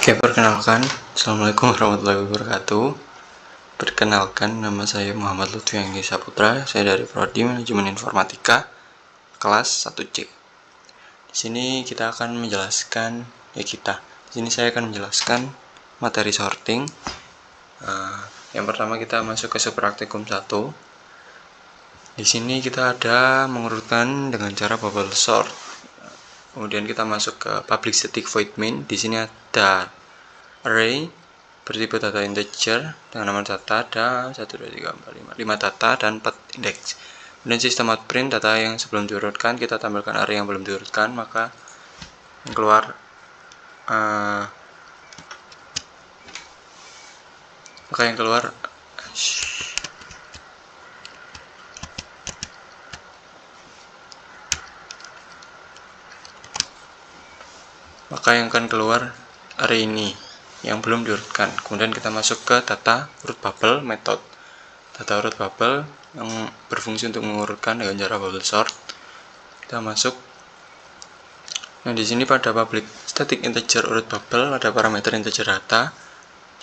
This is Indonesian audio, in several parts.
Oke, perkenalkan, Assalamualaikum warahmatullahi wabarakatuh. Perkenalkan, nama saya Muhammad Lutfi Anggi Saputra. Saya dari Prodi Manajemen Informatika, kelas 1C. Di sini kita akan menjelaskan, Di sini saya akan menjelaskan materi sorting. Yang pertama kita masuk ke subpraktikum 1. Di sini kita ada mengurutkan dengan cara bubble sort. Kemudian kita masuk ke public static void main. Di sini ada array bertipe data integer dengan nomor data ada 1, 2, 3, 4, 5 data dan 4 indeks. Kemudian sistem outprint data yang sebelum diurutkan kita tampilkan array yang belum diurutkan, maka yang keluar yang akan keluar array ini yang belum diurutkan. Kemudian kita masuk ke data urut bubble method. Data urut bubble yang berfungsi untuk mengurutkan dengan cara bubble sort. Kita masuk. Nah, di sini pada public static integer urut bubble ada parameter integer data.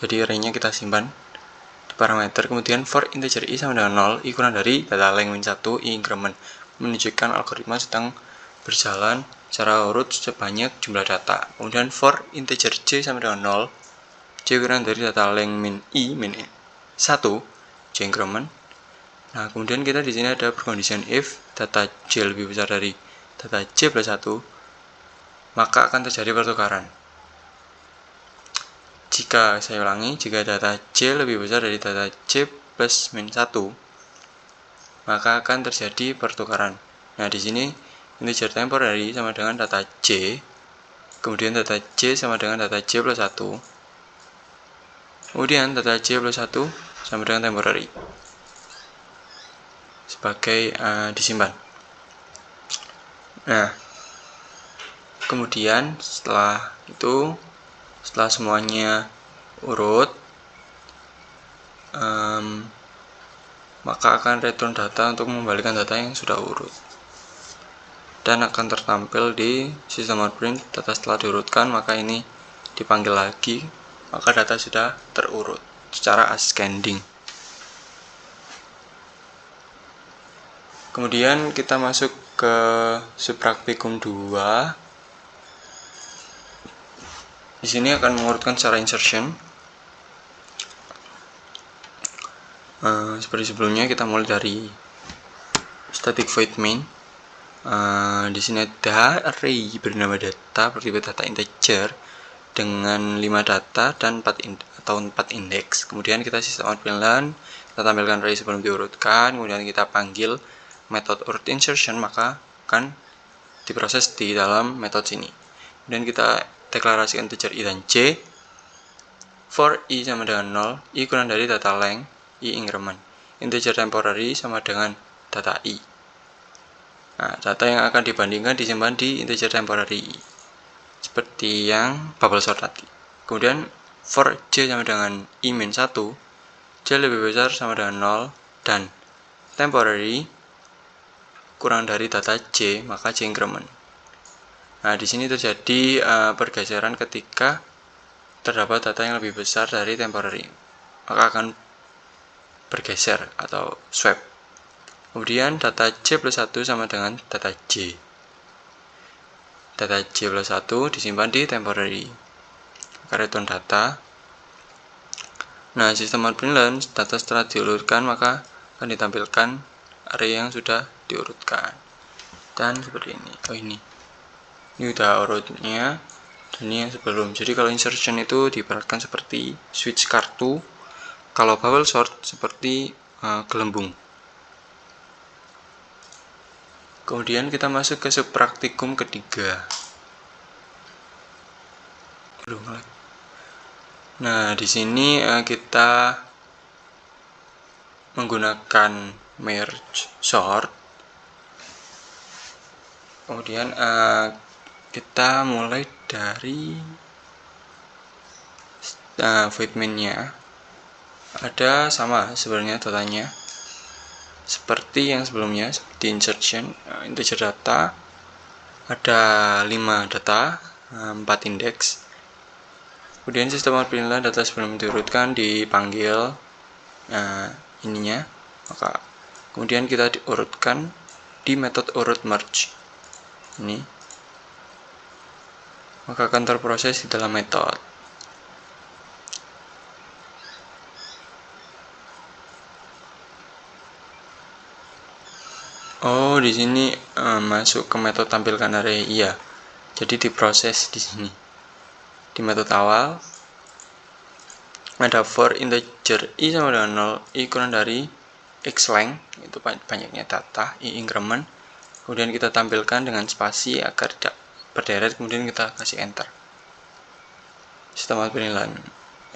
Jadi array-nya kita simpan di parameter. Kemudian for integer i sama dengan 0, i kurang dari data length min 1, i increment, menunjukkan algoritma sedang berjalan secara urut sebanyak jumlah data. Kemudian for integer j sama dengan 0, j kurang dari data length min i min 1, j increment. Nah, kemudian kita di sini ada percondition if data j lebih besar dari data j plus 1, maka akan terjadi pertukaran. Jika saya ulangi, jika data j lebih besar dari data j plus min 1, maka akan terjadi pertukaran. Nah, di sini integer temporary sama dengan data j, kemudian data j sama dengan data j plus 1, kemudian data j plus 1 sama dengan temporary sebagai disimpan. Nah, kemudian setelah semuanya urut, maka akan return data untuk mengembalikan data yang sudah urut, dan akan tertampil di sistem outprint data setelah diurutkan. Maka ini dipanggil lagi, maka data sudah terurut secara ascending. Kemudian kita masuk ke subpraktikum 2. Di sini akan mengurutkan secara insertion. Seperti sebelumnya, kita mulai dari static void main. Di sini ada array bernama data bertipe data integer dengan 5 data dan 4 indeks. Kemudian kita sistem outprint, kita tampilkan array sebelum diurutkan. Kemudian kita panggil method urut insertion, maka akan diproses di dalam method sini. Kemudian kita deklarasikan integer i dan j. For i sama dengan 0, i kurang dari data length, i increment. Integer temporary sama dengan data i. Nah, data yang akan dibandingkan disimpan di integer temporary i, seperti yang bubble sort tadi. Kemudian for j sama dengan i min 1, j lebih besar sama dengan 0, dan temporary kurang dari data j, maka j increment. Nah, di sini terjadi pergeseran ketika terdapat data yang lebih besar dari temporary, maka akan bergeser atau swap. Kemudian data j plus 1 sama dengan data j. Data j plus 1 disimpan di temporary, maka return data. Nah, sistem outprint data setelah diurutkan maka akan ditampilkan array yang sudah diurutkan. Dan seperti ini. Ini udah urutnya, dan ini yang sebelum. Jadi kalau insertion itu diibaratkan seperti switch kartu, kalau bubble sort seperti gelembung. Kemudian kita masuk ke subpraktikum ketiga. Nah, di sini kita menggunakan merge sort. Kemudian kita mulai dari void main-nya. Ada sama sebenarnya datanya seperti yang sebelumnya, seperti insertion. Integer data ada 5 data, 4 indeks. Kemudian sistem apabila data sebelum diurutkan dipanggil ininya, maka kemudian kita diurutkan di metode urut merge ini, maka akan terproses di dalam metode. Oh, di sini masuk ke metode tampilkan array. Iya. Jadi diproses di sini. Di metode awal ada for integer i sama dengan 0, i kurang dari x length, itu banyaknya data, i increment. Kemudian kita tampilkan dengan spasi agar tidak berderet, kemudian kita kasih enter. Sistem penilaian.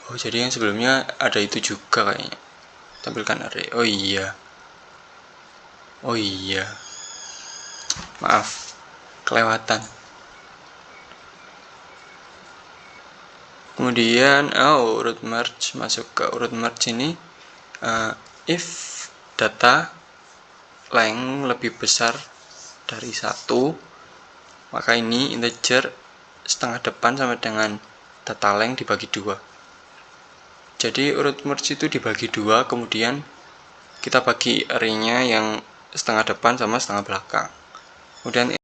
Oh, jadi yang sebelumnya ada itu juga kayaknya. Tampilkan array. Oh iya. Maaf, kelewatan. Kemudian urut merge, masuk ke urut merge ini, if data length lebih besar dari 1, maka ini integer setengah depan sama dengan data length dibagi 2. Jadi urut merge itu dibagi 2, kemudian kita bagi array-nya yang setengah depan sama setengah belakang. Kemudian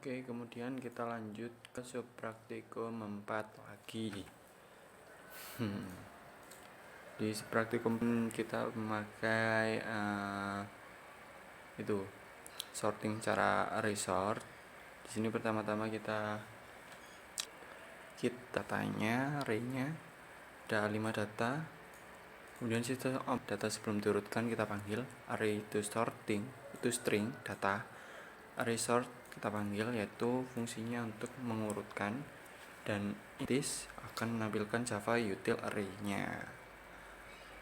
Oke, kemudian kita lanjut ke subpraktikum 4 lagi. Di subpraktikum kita memakai itu sorting cara array sort. Di sini pertama-tama kita datanya, array-nya ada 5 data. Kemudian sistem data sebelum diurutkan kita panggil array to string data. Array sort kita panggil, yaitu fungsinya untuk mengurutkan, dan this akan menampilkan Java util array-nya.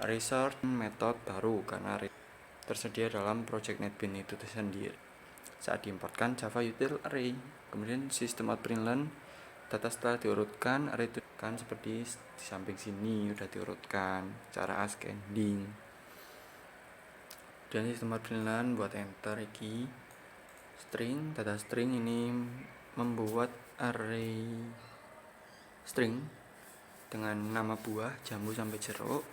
Array sort metode baru karena array tersedia dalam project NetBeans itu sendiri. Saat diimportkan Java util array, kemudian sistem println data setelah diurutkan array itu kan seperti di samping sini udah diurutkan cara ascending. Dan sistem println buat enter iki string, data string ini membuat array string dengan nama buah, jambu sampai jeruk.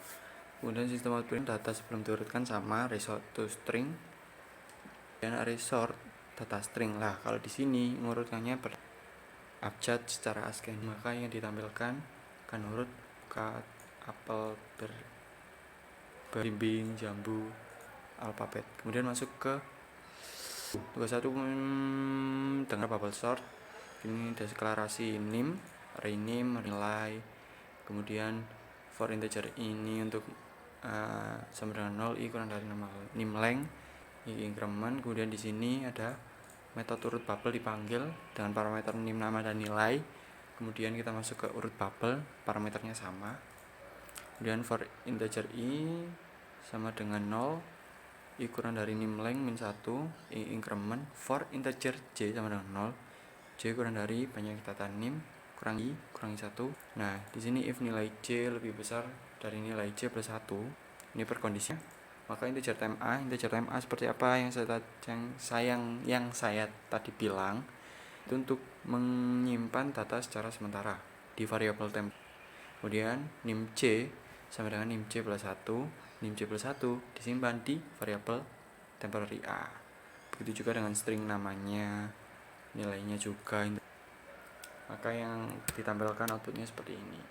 Kemudian sistem output data sebelum diurutkan sama array sort to string dan array sort data string. Lah kalau di sini ngurutkannya abjad secara ascending, maka yang ditampilkan akan urut buka apel, berimbing, jambu, alfabet. Kemudian masuk ke tugas 1 dengan bubble sort. Ini deklarasi name, array name, nilai. Kemudian for integer ini untuk sama dengan 0, i kurang dari name length, i increment. Kemudian di sini ada metode urut bubble dipanggil dengan parameter name, nama, dan nilai. Kemudian kita masuk ke urut bubble, parameternya sama. Kemudian for integer i sama dengan 0, i kurang dari name length min 1, i increment. For integer j sama dengan 0, j kurang dari banyak data name kurangi 1. Nah, di sini if nilai j lebih besar dari nilai j plus 1, ini perkondisinya, maka integer time a seperti apa yang saya tadi bilang, itu untuk menyimpan data secara sementara di variabel temp. Kemudian nim c sama dengan nim c plus 1, nim c plus 1 disimpan di variabel temporary a. Begitu juga dengan string namanya, nilainya juga. Maka yang ditampilkan outputnya seperti ini.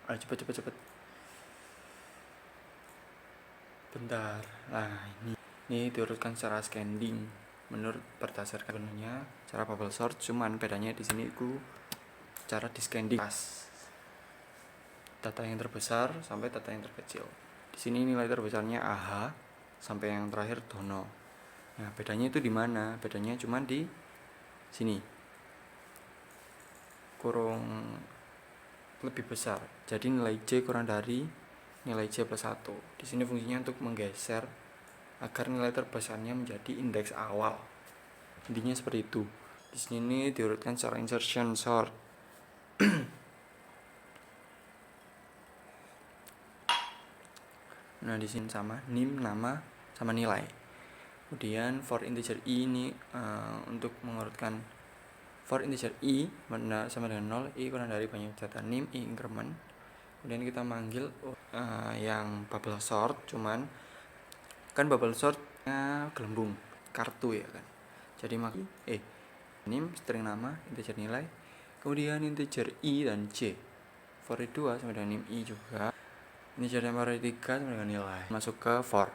Ayo cepet. Bentar. Nah, ini diurutkan secara ascending menurut berdasarkan sebenarnya cara bubble sort, cuman bedanya di sini itu cara descending data yang terbesar sampai data yang terkecil. Di sini nilai terbesarnya AH sampai yang terakhir dono. Nah, bedanya itu di mana? Bedanya cuman di sini. Kurung lebih besar. Jadi nilai J kurang dari nilai J plus 1. Di sini fungsinya untuk menggeser agar nilai terbesarnya menjadi indeks awal. Intinya seperti itu. Di sini diurutkan secara insertion sort. Nah, di sini sama nim, nama, sama nilai. Kemudian for integer i ini untuk mengurutkan for integer i sama dengan 0, i kurang dari banyak data nim, i increment. Kemudian kita manggil yang bubble sort, cuman kan bubble sortnya gelembung kartu ya kan. Jadi nim string nama, integer nilai, kemudian integer i dan j. For i2 sama dengan nim i juga, integer temporary 3 sama dengan nilai. Masuk ke for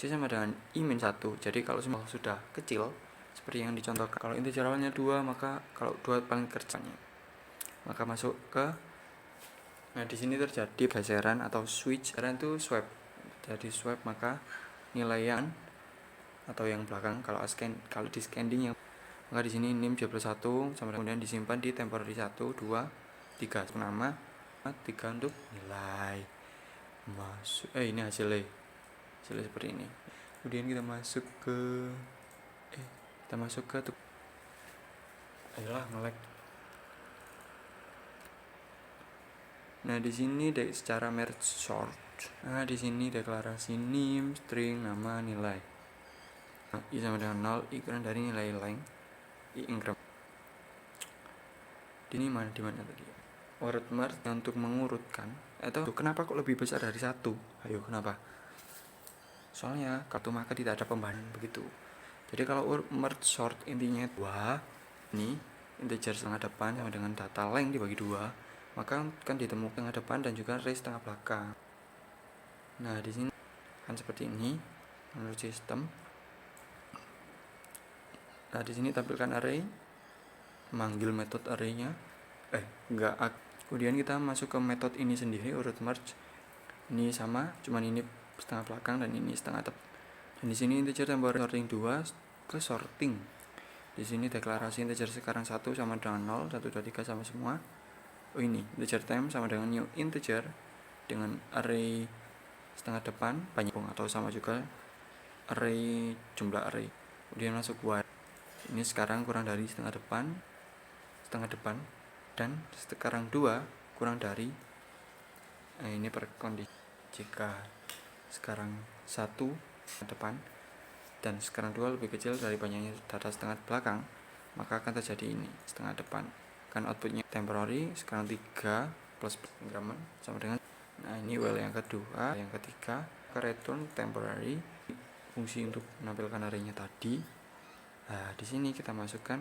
j sama dengan i min 1. Jadi kalau semua sudah kecil seperti yang dicontohkan, kalau integer awalnya 2, maka kalau 2 paling kerjanya, maka masuk ke. Nah, di sini terjadi geseran atau switch. Geseran itu swap. Jadi swap, maka nilai yang atau yang belakang kalau di scanning yang, maka di sini nim j plus 1 sama, kemudian disimpan di temporary 1, 2, 3 nama, 3 untuk nilai. Masuk ini hasilnya seperti ini. Kemudian kita masuk ke ayolah nge-lag. Nah, di sini secara merge sort. Nah, di sini deklarasi nim, string, nama, nilai. Nah, i sama dengan 0, i kurang dari nilai length, i increment. Di mana tadi? Word merge untuk mengurutkan. Atau kenapa kok lebih besar dari 1? Ayo, kenapa? Soalnya kartu maka tidak ada pembanding begitu. Jadi kalau merge sort intinya 2, ini integer setengah depan sama dengan data length dibagi 2. Maka kan ditemukan tengah depan dan juga array setengah belakang. Nah, di sini kan seperti ini menurut sistem. Nah, di sini tampilkan array, manggil metode arraynya. Kemudian kita masuk ke metode ini sendiri, urut merge. Ini sama, cuman ini setengah belakang dan ini setengah depan. Dan di sini integer temporary sorting 2 ke sorting. Di sini deklarasi integer sekarang 1 sama dengan 0, 1, 2, 3 sama semua. Oh ini, integer temp sama dengan new integer dengan array setengah depan banyak atau sama juga array jumlah array. Kemudian masuk while. Ini sekarang kurang dari setengah depan dan sekarang 2 kurang dari ini per kondisi. Jika sekarang 1 depan dan sekarang 2 lebih kecil dari banyaknya data setengah belakang, maka akan terjadi ini setengah depan. Kan outputnya temporary sekarang 3 plus increment sama dengan, nah ini while yang kedua, yang ketiga ke return temporary, fungsi untuk menampilkan arraynya tadi. Nah di sini kita masukkan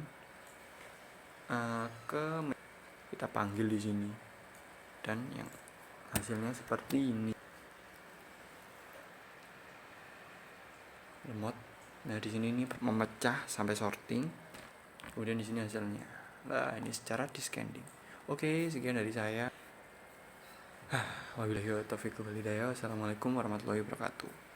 kita panggil di sini dan yang hasilnya seperti ini. Remote. Nah di sini ini memecah sampai sorting. Kemudian di sini hasilnya. Nah ini secara discanding. Oke, sekian dari saya. Wabillahi taufiq wal hidayah. Assalamualaikum warahmatullahi wabarakatuh.